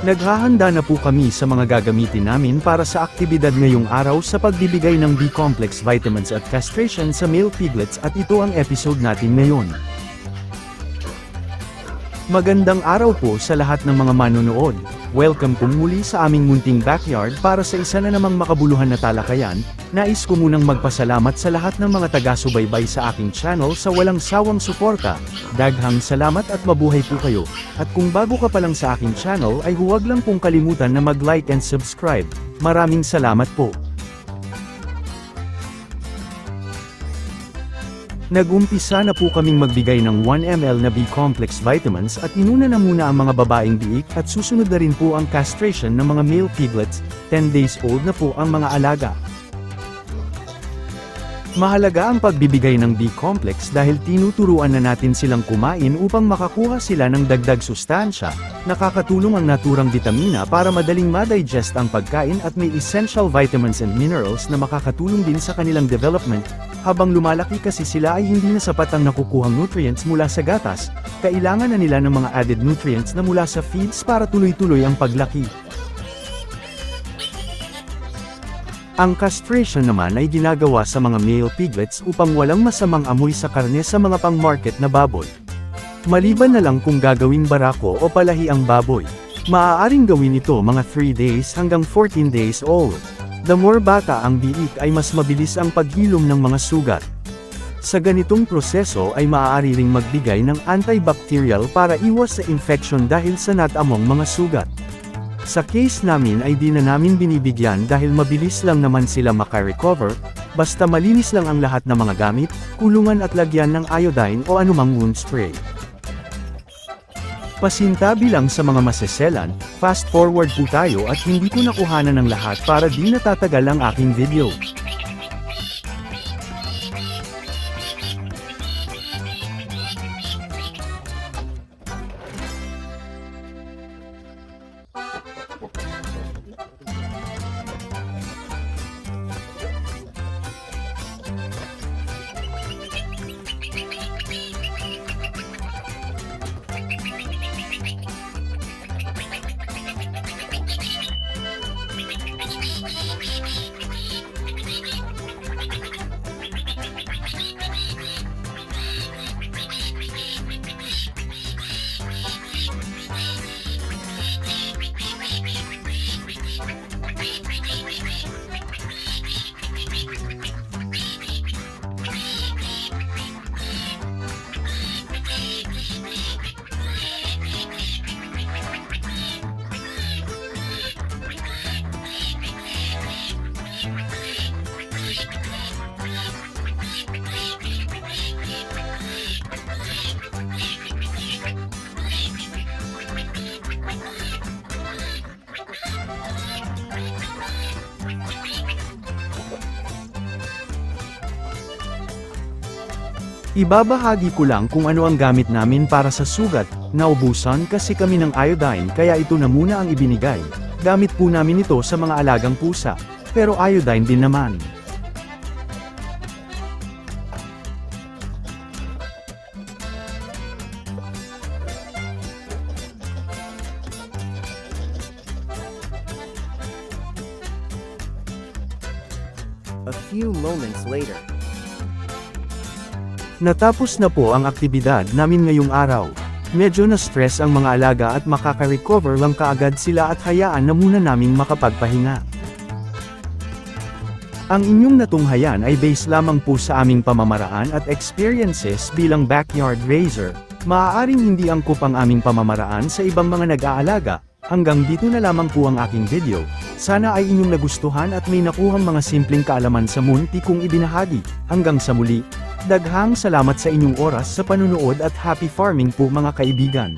Naghahanda na po kami sa mga gagamitin namin para sa aktibidad ngayong araw sa pagbibigay ng B-complex vitamins at castration sa male piglets at ito ang episode natin ngayon. Magandang araw po sa lahat ng mga manonood. Welcome po muli sa aming munting backyard para sa isa na namang makabuluhan na talakayan. Nais ko munang magpasalamat sa lahat ng mga taga-subaybay sa aking channel sa walang sawang suporta. Daghang salamat at mabuhay po kayo. At kung bago ka pa lang sa aking channel ay huwag lang pong kalimutan na mag-like and subscribe. Maraming salamat po. Nag-umpisa na po kaming magbigay ng 1 ml na B-complex vitamins at inuna na muna ang mga babaeng biik at susunod na rin po ang castration ng mga male piglets, 10 days old na po ang mga alaga. Mahalaga ang pagbibigay ng B-complex dahil tinuturuan na natin silang kumain upang makakuha sila ng dagdag sustansya, nakakatulong ang naturang vitamina para madaling ma-digest ang pagkain at may essential vitamins and minerals na makakatulong din sa kanilang development. Habang lumalaki kasi sila ay hindi na sapat ang nakukuhang nutrients mula sa gatas, kailangan na nila ng mga added nutrients na mula sa feeds para tuloy-tuloy ang paglaki. Ang castration naman ay ginagawa sa mga male piglets upang walang masamang amoy sa karne sa mga pang-market na baboy. Maliban na lang kung gagawing barako o palahi ang baboy. Maaaring gawin ito mga 3 days hanggang 14 days old. The more bata ang biik ay mas mabilis ang paghilom ng mga sugat. Sa ganitong proseso ay maaari ring magbigay ng antibacterial para iwas sa infection dahil sa natamong mga sugat. Sa case namin ay di na namin binibigyan dahil mabilis lang naman sila makarecover, basta malinis lang ang lahat ng mga gamit, kulungan at lagyan ng iodine o anumang wound spray. Pasintabi lang sa mga maseselan, fast forward po tayo at hindi ko nakuhanan ng lahat para di natatagal ang aking video. Ibabahagi ko lang kung ano ang gamit namin para sa sugat. Naubusan kasi kami ng iodine kaya ito na muna ang ibinigay. Gamit po namin ito sa mga alagang pusa. Pero iodine din naman. A few moments later. Natapos na po ang aktibidad namin ngayong araw. Medyo na-stress ang mga alaga at makaka-recover lang kaagad sila at hayaan na muna naming makapagpahinga. Ang inyong natunghayan ay base lamang po sa aming pamamaraan at experiences bilang backyard raiser. Maaaring hindi angkop ang aming pamamaraan sa ibang mga nag-aalaga. Hanggang dito na lamang po ang aking video. Sana ay inyong nagustuhan at may nakuhang mga simpleng kaalaman sa munti kong ibinahagi. Hanggang sa muli. Daghang salamat sa inyong oras sa panunood at happy farming po mga kaibigan.